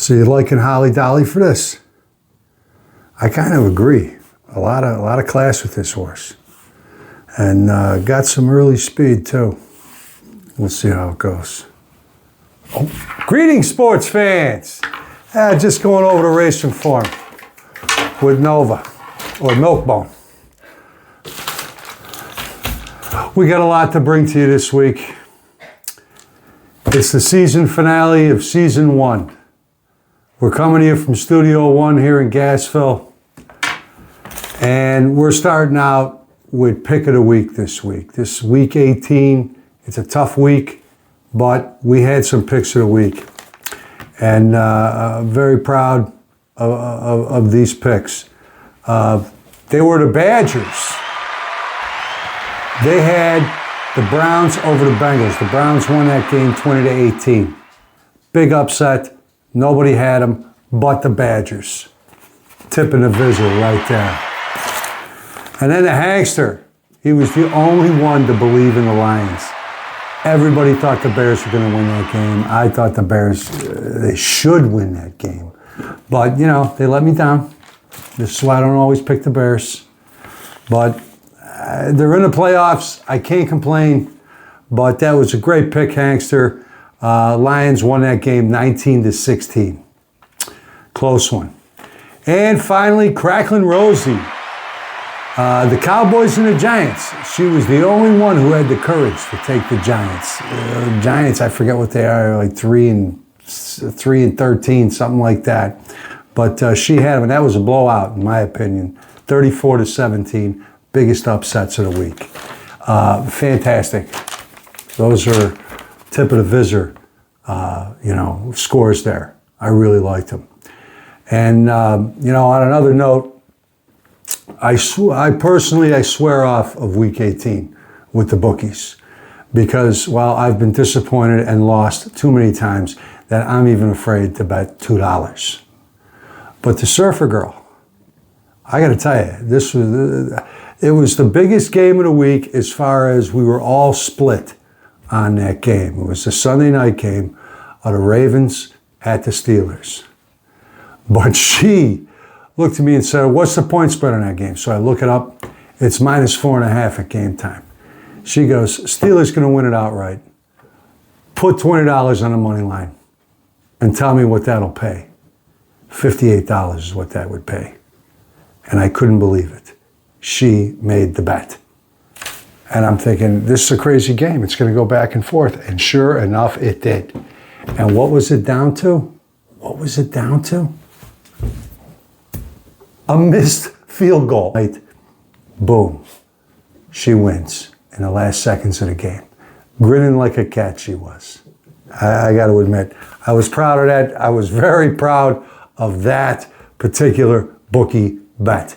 So you're liking Holly Dolly for this? I kind of agree. A lot of class with this horse. And got some early speed too. We'll see how it goes. Oh. Greetings, sports fans. Just going over to Racing Farm with Nova, or Milkbone. We got a lot to bring to you this week. It's the season finale of season 1. We're coming to you from Studio 1 here in Gassville. And we're starting out with Pick of the Week this week. This week 18, it's a tough week, but we had some picks of the week. And very proud of these picks. They were the Badgers. They had the Browns over the Bengals. The Browns won that game 20-18. Big upset. Nobody had them but the Badgers. Tipping the visual right there. And then the Hangster. He was the only one to believe in the Lions. Everybody thought the Bears were going to win that game. I thought the Bears, they should win that game. But, you know, they let me down. This is why I don't always pick the Bears. But they're in the playoffs. I can't complain. But that was a great pick, Hangster. Lions won that game 19-16. Close one. And finally, Cracklin' Rosie. The Cowboys and the Giants. She was the only one who had the courage to take the Giants. Giants, I forget what they are, like 3-13, something like that. But she had them, and that was a blowout, in my opinion. 34-17, biggest upsets of the week. Fantastic. Those are tip of the visor, scores there. I really liked them. And, on another note, I swear off of week 18 with the bookies because, I've been disappointed and lost too many times that I'm even afraid to bet $2. But the Surfer Girl, I got to tell you, it was the biggest game of the week as far as we were all split on that game. It was the Sunday night game of the Ravens at the Steelers. But she looked at me and said, what's the point spread on that game? So I look it up. It's -4.5 at game time. She goes, Steelers going to win it outright. Put $20 on the money line and tell me what that'll pay. $58 is what that would pay. And I couldn't believe it. She made the bet. And I'm thinking, this is a crazy game. It's going to go back and forth. And sure enough, it did. And what was it down to? What was it down to? A missed field goal. Right? Boom. She wins in the last seconds of the game. Grinning like a cat she was. I got to admit, I was proud of that. I was very proud of that particular bookie bet.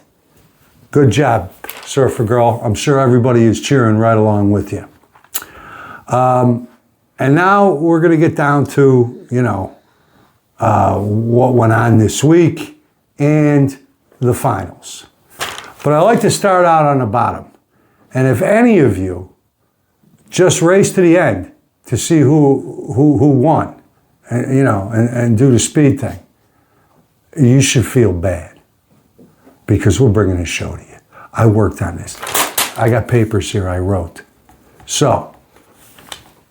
Good job, Surfer Girl. I'm sure everybody is cheering right along with you. And now we're going to get down to, what went on this week and the finals. But I like to start out on the bottom. And if any of you just race to the end to see who won, and do the speed thing, you should feel bad because we're bringing a show to you. I worked on this. I got papers here I wrote. So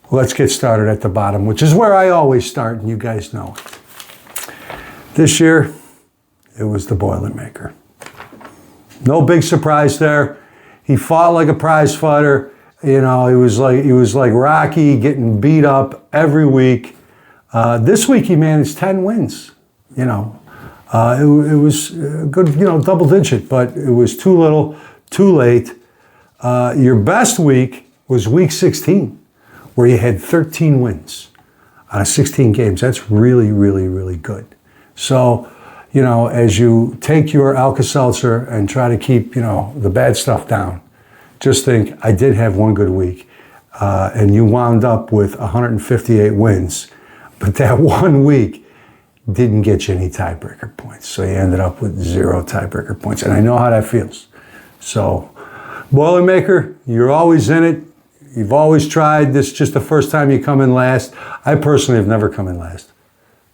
let's get started at the bottom, which is where I always start, and you guys know it. This year, it was the Boilermaker. No big surprise there. He fought like a prize fighter. He was like Rocky, getting beat up every week. This week he managed 10 wins. It was good, double digit, but it was too little, too late. Your best week was week 16, where you had 13 wins out of 16 games. That's really, really, really good. So, as you take your Alka-Seltzer and try to keep, the bad stuff down, just think, I did have one good week. And you wound up with 158 wins. But that 1 week didn't get you any tiebreaker points. So you ended up with 0 tiebreaker points. And I know how that feels. So, Boilermaker, you're always in it. You've always tried. This is just the first time you come in last. I personally have never come in last.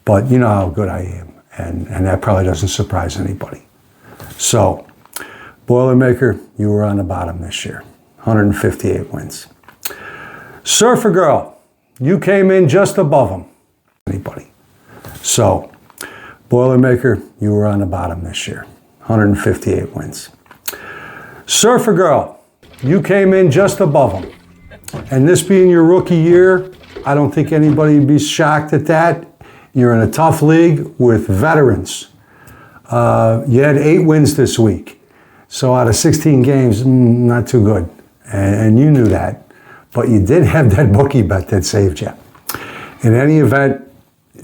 But you know how good I am, and that probably doesn't surprise anybody. So, Boilermaker, you were on the bottom this year, 158 wins. Surfer Girl, you came in just above them. Anybody. So, Boilermaker, you were on the bottom this year, 158 wins. Surfer Girl, you came in just above them. And this being your rookie year, I don't think anybody would be shocked at that. You're in a tough league with veterans. You had 8 wins this week. So out of 16 games, not too good. And you knew that. But you did have that bookie bet that saved you. In any event,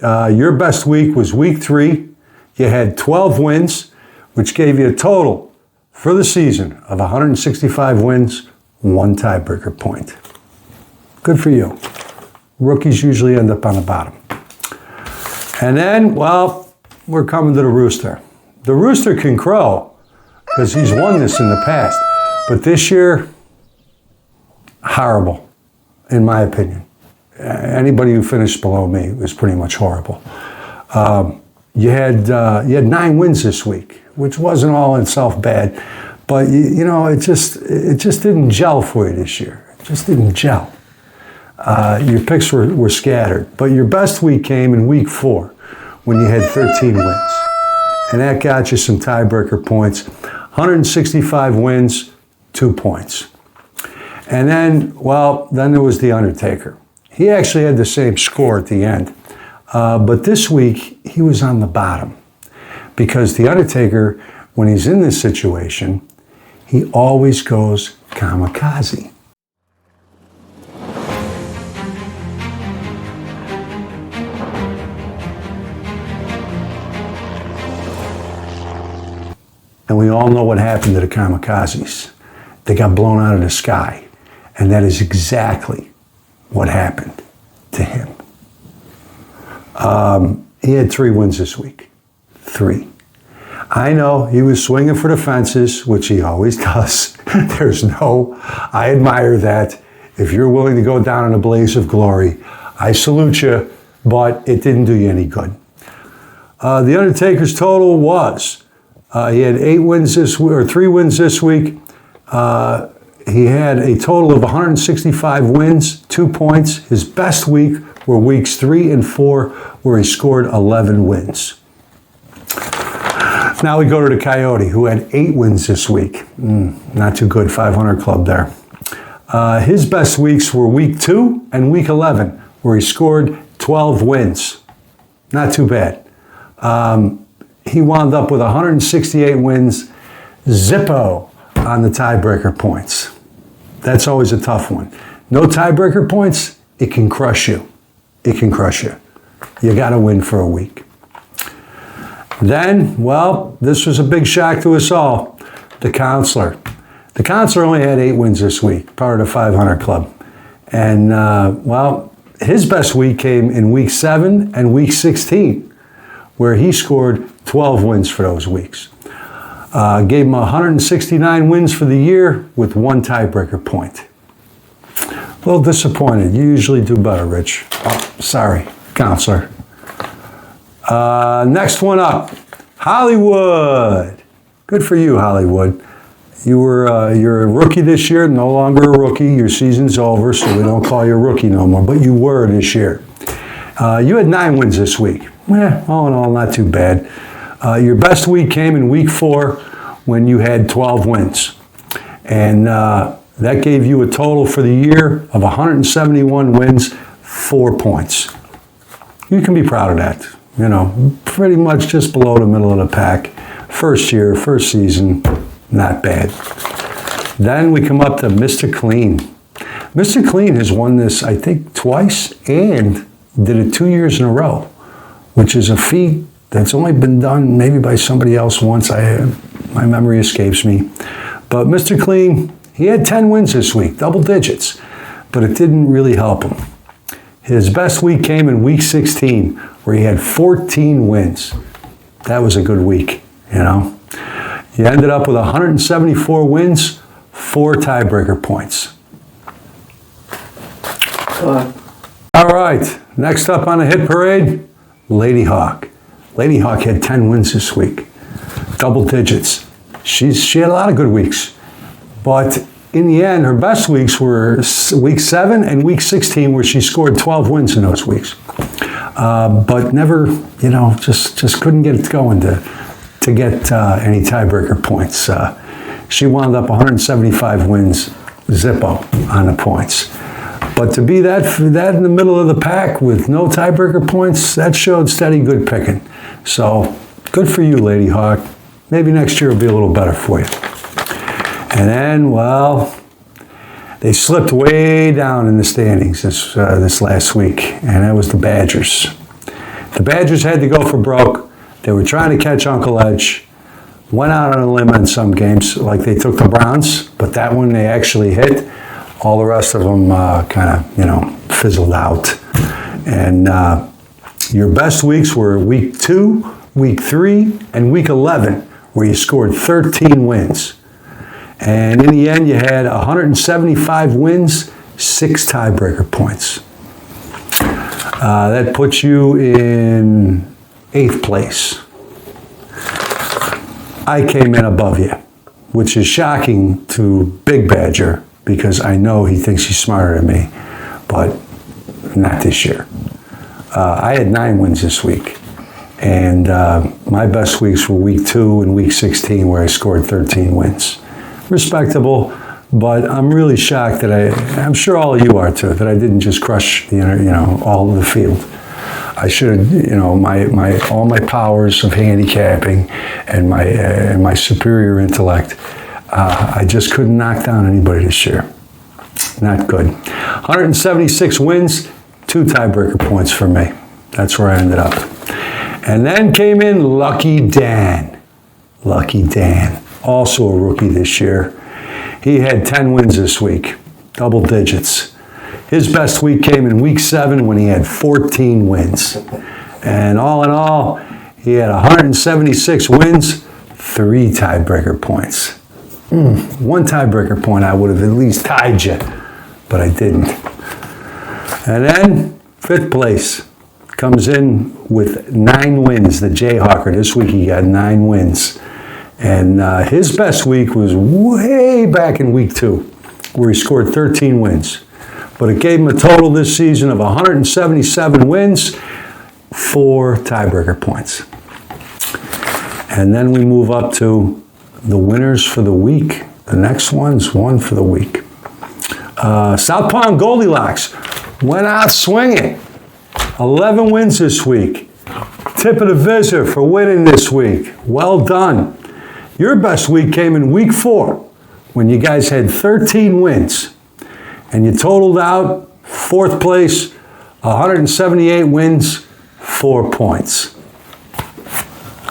your best week was week 3. You had 12 wins, which gave you a total for the season of 165 wins, 1 tiebreaker point. Good for you. Rookies usually end up on the bottom. And then, well, we're coming to the Rooster. The Rooster can crow because he's won this in the past. But this year, horrible, in my opinion. Anybody who finished below me was pretty much horrible. You had 9 wins this week, which wasn't all in itself bad. But, you know, it just didn't gel for you this year. It just didn't gel. Your picks were scattered. But your best week came in week 4 when you had 13 wins. And that got you some tiebreaker points. 165 wins, 2 points. And then, well, then there was The Undertaker. He actually had the same score at the end. But this week, he was on the bottom. Because The Undertaker, when he's in this situation, he always goes kamikaze. And we all know what happened to the kamikazes. They got blown out of the sky. And that is exactly what happened to him. He had 3 wins this week. 3. I know he was swinging for the fences, which he always does. I admire that. If you're willing to go down in a blaze of glory, I salute you, but it didn't do you any good. The Undertaker's total was, he had 8 wins this week, or 3 wins this week. He had a total of 165 wins, 2 points. His best week were weeks 3 and 4, where he scored 11 wins. Now we go to the Coyote, who had 8 wins this week. Not too good, 500 club there. His best weeks were week 2 and week 11, where he scored 12 wins. Not too bad. He wound up with 168 wins, zippo on the tiebreaker points. That's always a tough one. No tiebreaker points, it can crush you. It can crush you. You got to win for a week. Then, well, this was a big shock to us all. The Counselor. The Counselor only had 8 wins this week, part of the 500 club. And, well, his best week came in week 7 and week 16, where he scored 12 wins for those weeks. Gave him 169 wins for the year with 1 tiebreaker point. A little disappointed. You usually do better, Rich. Oh, sorry, Counselor. Next one up, Hollywood. Good for you, Hollywood. You're a rookie this year, no longer a rookie. Your season's over, so we don't call you a rookie no more, but you were this year. You had 9 wins this week. All in all, not too bad. Your best week came in week 4 when you had 12 wins. And that gave you a total for the year of 171 wins, 4 points. You can be proud of that. You know, pretty much just below the middle of the pack. First year, first season, not bad. Then we come up to Mr. Clean. Mr. Clean has won this, I think, twice and did it 2 years in a row, which is a feat that's only been done maybe by somebody else once. My memory escapes me. But Mr. Clean, he had 10 wins this week, double digits, but it didn't really help him. His best week came in week 16, where he had 14 wins. That was a good week, you know. He ended up with 174 wins, 4 tiebreaker points. All right, next up on the hit parade, Lady Hawk. Lady Hawk had 10 wins this week, double digits. She had a lot of good weeks, but in the end, her best weeks were week 7 and week 16, where she scored 12 wins in those weeks. But never, just couldn't get it going to get any tiebreaker points. She wound up 175 wins, Zippo on the points. But to be that in the middle of the pack with no tiebreaker points, that showed steady good picking. So good for you, Lady Hawk. Maybe next year will be a little better for you. And then, well, they slipped way down in the standings this last week, and that was the Badgers. The Badgers had to go for broke. They were trying to catch Uncle Edge. Went out on a limb in some games, like they took the Browns, but that one they actually hit. All the rest of them kind of, fizzled out. And your best weeks were week 2, week 3, and week 11, where you scored 13 wins. And in the end, you had 175 wins, 6 tiebreaker points. That puts you in 8th place. I came in above you, which is shocking to Big Badger, because I know he thinks he's smarter than me, but not this year. I had 9 wins this week, and my best weeks were week 2 and week 16, where I scored 13 wins. Respectable, but I'm really shocked that I'm sure all of you are too, that I didn't just crush all of the field. I should have, all my powers of handicapping and my superior intellect. I just couldn't knock down anybody this year. Not good. 176 wins, 2 tiebreaker points for me. That's where I ended up. And then came in Lucky Dan. Lucky Dan, also a rookie this year. He had 10 wins this week, double digits. His best week came in week 7 when he had 14 wins. And all in all, he had 176 wins, 3 tiebreaker points. 1 tiebreaker point, I would have at least tied you, but I didn't. And then 5th place comes in with 9 wins. The Jayhawker, this week he got 9 wins. And his best week was way back in week 2, where he scored 13 wins. But it gave him a total this season of 177 wins, 4 tiebreaker points. And then we move up to the winners for the week. The next one's one for the week. South Pond Goldilocks went out swinging. 11 wins this week. Tip of the visor for winning this week. Well done. Your best week came in week 4, when you guys had 13 wins. And you totaled out 4th place, 178 wins, 4 points.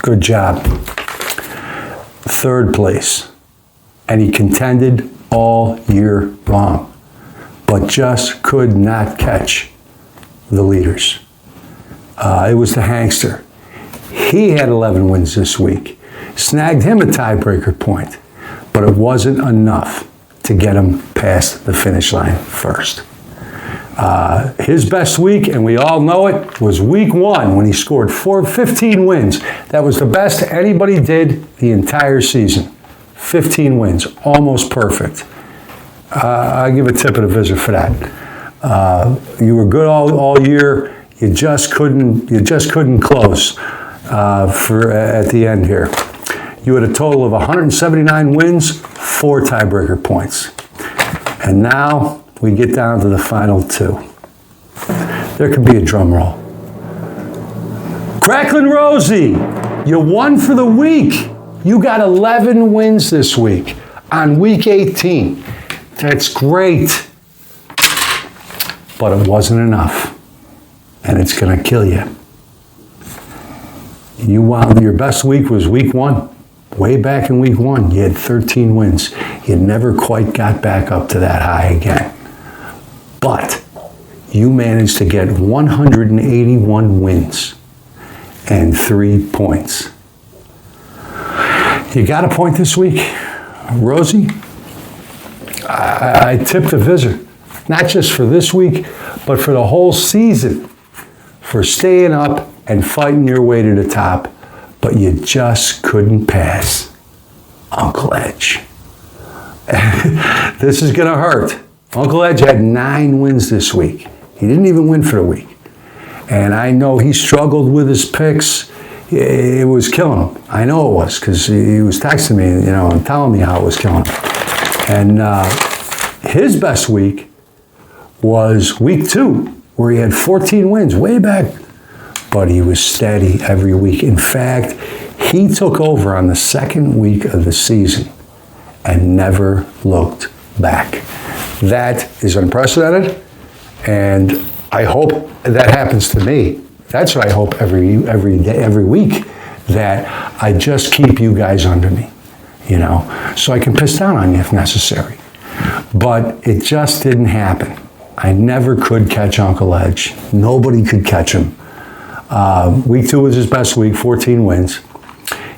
Good job. 3rd place. And he contended all year long, but just could not catch the leaders. It was the Hankster. He had 11 wins this week. Snagged him a tiebreaker point, but it wasn't enough to get him past the finish line first. His best week, and we all know it, was week 1 when he scored 15 wins. That was the best anybody did the entire season. 15 wins, almost perfect. I give a tip of the visor for that. You were good all year. You just couldn't close at the end here. You had a total of 179 wins, 4 tiebreaker points. And now we get down to the final 2. There could be a drum roll. Cracklin' Rosie, you won for the week. You got 11 wins this week on week 18. That's great. But it wasn't enough. And it's going to kill you. Your best week was week 1. Way back in week 1, you had 13 wins. You never quite got back up to that high again. But you managed to get 181 wins and 3 points. You got a point this week, Rosie? I tipped the visor, not just for this week, but for the whole season, for staying up and fighting your way to the top, but you just couldn't pass Uncle Edge. This is going to hurt. Uncle Edge had 9 wins this week. He didn't even win for the week. And I know he struggled with his picks. It was killing him. I know it was, because he was texting me, and telling me how it was killing him. And his best week was week 2, where he had 14 wins, way back. But he was steady every week. In fact, he took over on the 2nd week of the season and never looked back. That is unprecedented, and I hope that happens to me. That's what I hope every day, every week, that I just keep you guys under me, so I can piss down on you if necessary. But it just didn't happen. I never could catch Uncle Edge. Nobody could catch him. Week 2 was his best week, 14 wins.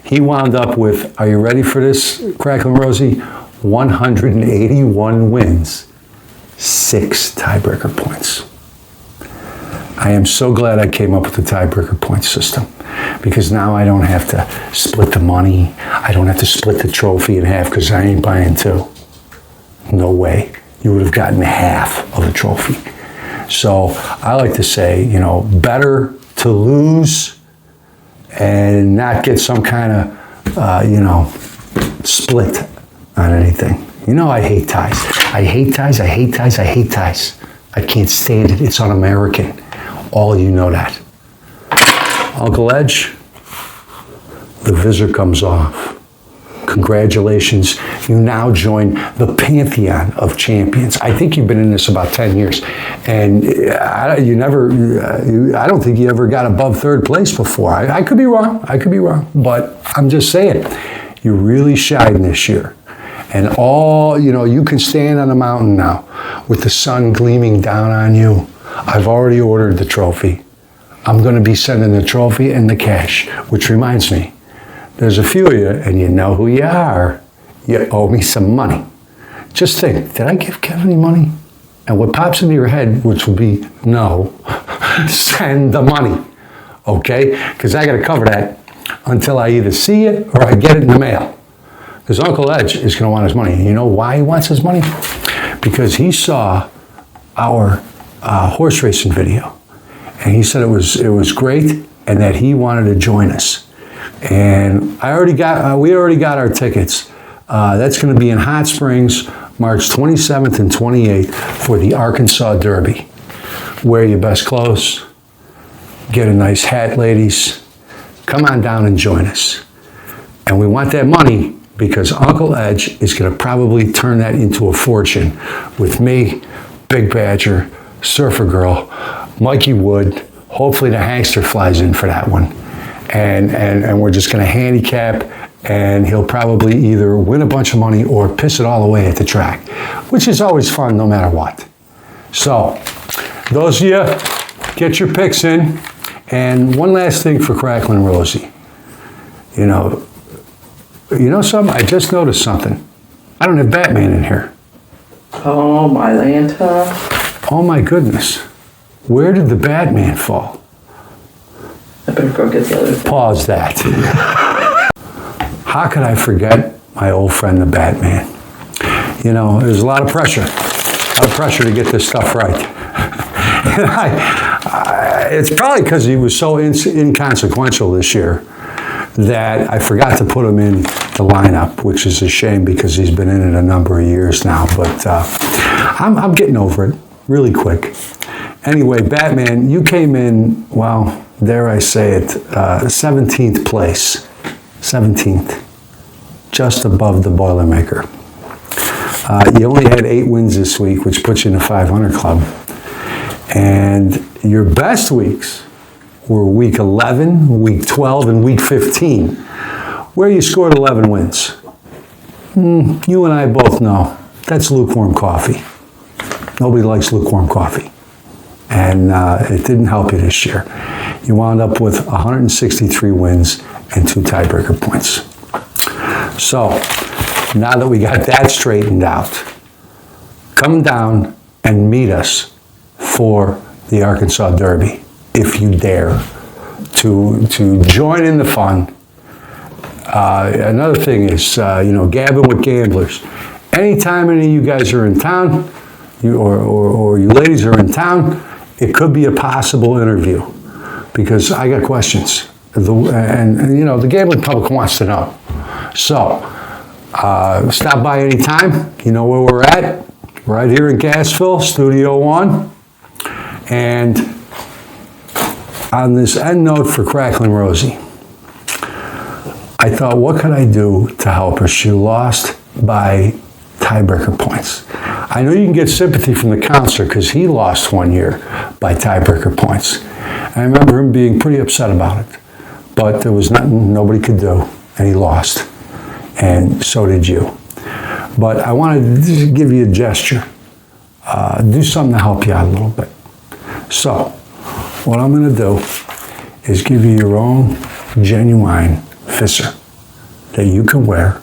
He wound up with, are you ready for this, Cracklin' Rosie? 181 wins, 6 tiebreaker points. I am so glad I came up with the tiebreaker point system, because now I don't have to split the money. I don't have to split the trophy in half, because I ain't buying 2. No way. You would have gotten half of the trophy. So I like to say, better to lose and not get some kind of, split on anything. I hate ties. I hate ties, I hate ties, I hate ties. I can't stand it. It's un-American. All of you know that. Uncle Edge, the visor comes off. Congratulations. You now join the pantheon of champions. I think you've been in this about 10 years. And I don't think you ever got above 3rd place before. I could be wrong. But I'm just saying, you really shined this year. And you can stand on a mountain now with the sun gleaming down on you. I've already ordered the trophy. I'm going to be sending the trophy and the cash, which reminds me, there's a few of you, and you know who you are. You owe me some money. Just think, did I give Kevin any money? And what pops into your head, which will be, no, send the money, okay? Because I got to cover that until I either see it or I get it in the mail. Because Uncle Edge is going to want his money. And you know why he wants his money? Because he saw our horse racing video. And he said it was great and that he wanted to join us. And we already got our tickets. That's going to be in Hot Springs, March 27th and 28th for the Arkansas Derby. Wear your best clothes. Get a nice hat, ladies. Come on down and join us. And we want that money because Uncle Edge is going to probably turn that into a fortune with me, Big Badger, Surfer Girl, Mikey Wood. Hopefully the Hankster flies in for that one. And we're just going to handicap, and he'll probably either win a bunch of money or piss it all away at the track, which is always fun no matter what. So, those of you, get your picks in. And one last thing for Cracklin' Rosie. You know something? I just noticed something. I don't have Batman in here. Oh, my Lanta. Oh my goodness. Where did the Batman fall? I better go get the other thing. Pause that. How could I forget my old friend, the Batman? There's a lot of pressure. To get this stuff right. It's probably because he was so inconsequential this year that I forgot to put him in the lineup, which is a shame because he's been in it a number of years now. But I'm getting over it really quick. Anyway, Batman, you came in, well, dare I say it, 17th place. 17th. Just above the Boilermaker. You only had 8 wins this week, which puts you in the 500 club. And your best weeks were week 11, week 12, and week 15, where you scored 11 wins. You and I both know that's lukewarm coffee. Nobody likes lukewarm coffee. And it didn't help you this year. You wound up with 163 wins and 2 tiebreaker points. So, now that we got that straightened out, come down and meet us for the Arkansas Derby, if you dare. to join in the fun. Another thing is, gabbing with gamblers. Anytime any of you guys are in town, or you ladies are in town, it could be a possible interview because I got questions. The gambling public wants to know. So, stop by anytime. You know where we're at. Right here in Gassville, Studio One. And on this end note for Crackling Rosie, I thought, what could I do to help her? She lost by tiebreaker points. I know you can get sympathy from the counselor because he lost one year by tiebreaker points. I remember him being pretty upset about it. But there was nothing nobody could do, and he lost. And so did you. But I wanted to give you a gesture. Do something to help you out a little bit. So, what I'm going to do is give you your own genuine visor that you can wear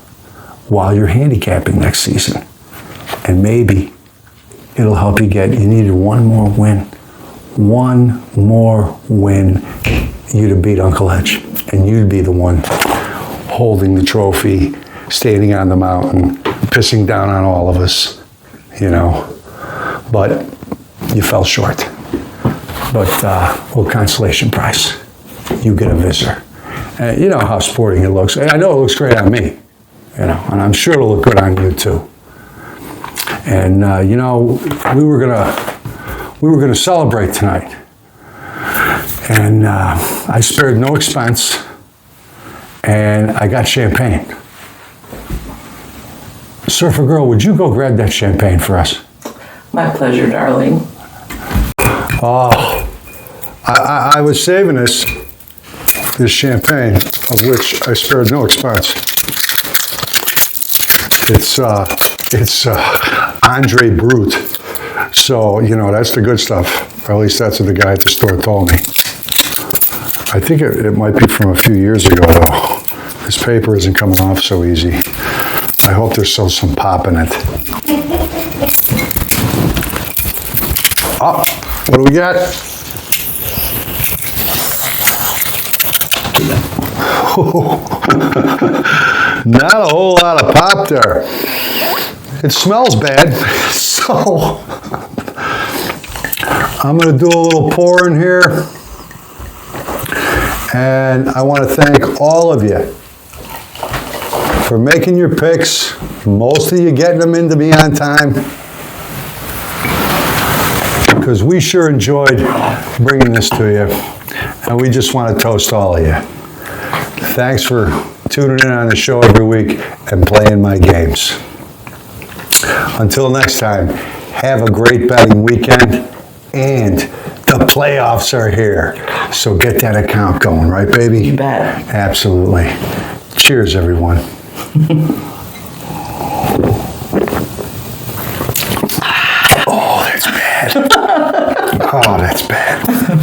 while you're handicapping next season. And maybe it'll help you needed one more win. One more win, you to beat Uncle Edge. And you'd be the one holding the trophy, standing on the mountain, pissing down on all of us, But you fell short. But little consolation prize. You get a visor. And you know how sporting it looks. I know it looks great on me, and I'm sure it'll look good on you too. And we were gonna celebrate tonight, and I spared no expense, and I got champagne. Surfer Girl, would you go grab that champagne for us? My pleasure, darling. Oh, I was saving this champagne, of which I spared no expense. It's Andre Brut. So, that's the good stuff. Or at least that's what the guy at the store told me. I think it might be from a few years ago, though. This paper isn't coming off so easy. I hope there's still some pop in it. Oh, what do we got? Not a whole lot of pop there. It smells bad, so I'm going to do a little pour in here. And I want to thank all of you for making your picks. Most of you getting them into me on time. Because we sure enjoyed bringing this to you. And we just want to toast all of you. Thanks for tuning in on the show every week and playing my games. Until next time, have a great betting weekend, and the playoffs are here. So get that account going, right, baby? You bet. Absolutely. Cheers, everyone.